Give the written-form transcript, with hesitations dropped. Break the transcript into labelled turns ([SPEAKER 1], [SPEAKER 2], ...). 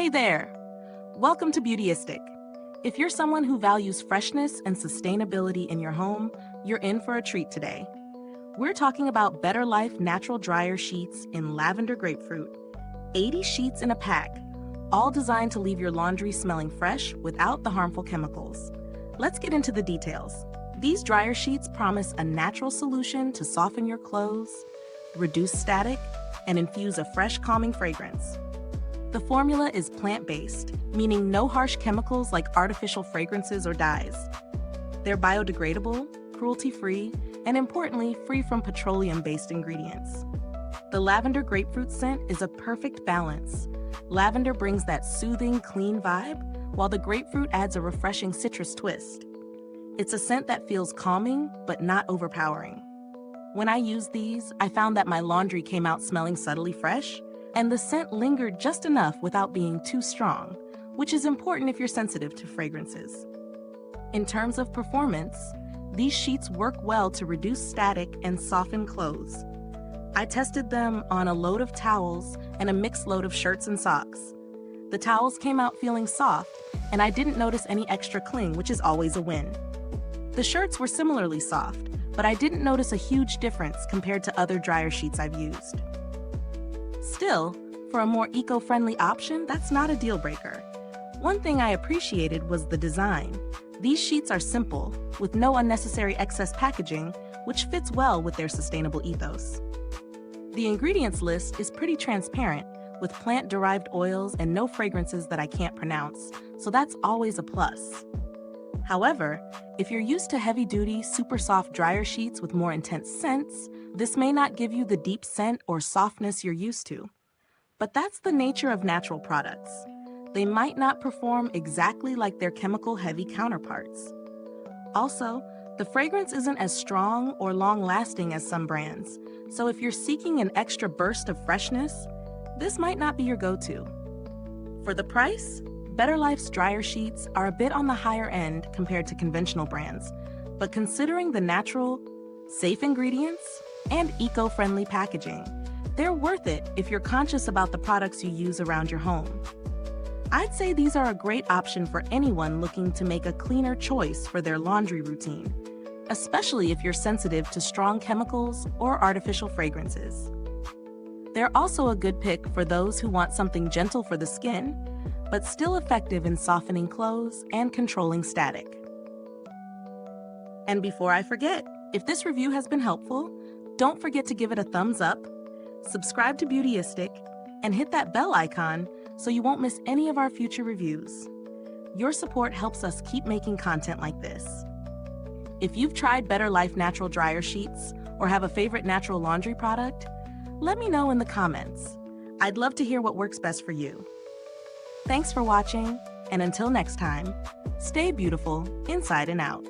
[SPEAKER 1] Hey there! Welcome to Beautyistic. If you're someone who values freshness and sustainability in your home, you're in for a treat today. We're talking about Better Life natural dryer sheets in Lavender Grapefruit. 80 sheets in a pack, all designed to leave your laundry smelling fresh without the harmful chemicals. Let's get into the details. These dryer sheets promise a natural solution to soften your clothes, reduce static, and infuse a fresh, calming fragrance. The formula is plant-based, meaning no harsh chemicals like artificial fragrances or dyes. They're biodegradable, cruelty-free, and importantly, free from petroleum-based ingredients. The Lavender Grapefruit scent is a perfect balance. Lavender brings that soothing, clean vibe, while the grapefruit adds a refreshing citrus twist. It's a scent that feels calming, but not overpowering. When I used these, I found that my laundry came out smelling subtly fresh, and the scent lingered just enough without being too strong, which is important if you're sensitive to fragrances. In terms of performance, these sheets work well to reduce static and soften clothes. I tested them on a load of towels and a mixed load of shirts and socks. The towels came out feeling soft, and I didn't notice any extra cling, which is always a win. The shirts were similarly soft, but I didn't notice a huge difference compared to other dryer sheets I've used. Still, for a more eco-friendly option, that's not a deal breaker. One thing I appreciated was the design. These sheets are simple, with no unnecessary excess packaging, which fits well with their sustainable ethos. The ingredients list is pretty transparent, with plant-derived oils and no fragrances that I can't pronounce, so that's always a plus. However, if you're used to heavy-duty, super soft dryer sheets with more intense scents, this may not give you the deep scent or softness you're used to. But that's the nature of natural products. They might not perform exactly like their chemical-heavy counterparts. Also, the fragrance isn't as strong or long-lasting as some brands, so if you're seeking an extra burst of freshness, this might not be your go-to. For the price, Better Life's dryer sheets are a bit on the higher end compared to conventional brands, but considering the natural, safe ingredients and eco-friendly packaging, they're worth it if you're conscious about the products you use around your home. I'd say these are a great option for anyone looking to make a cleaner choice for their laundry routine, especially if you're sensitive to strong chemicals or artificial fragrances. They're also a good pick for those who want something gentle for the skin, but still effective in softening clothes and controlling static. And before I forget, if this review has been helpful, don't forget to give it a thumbs up, subscribe to Beautyistic, and hit that bell icon so you won't miss any of our future reviews. Your support helps us keep making content like this. If you've tried Better Life natural dryer sheets or have a favorite natural laundry product, let me know in the comments. I'd love to hear what works best for you. Thanks for watching, and until next time, stay beautiful inside and out.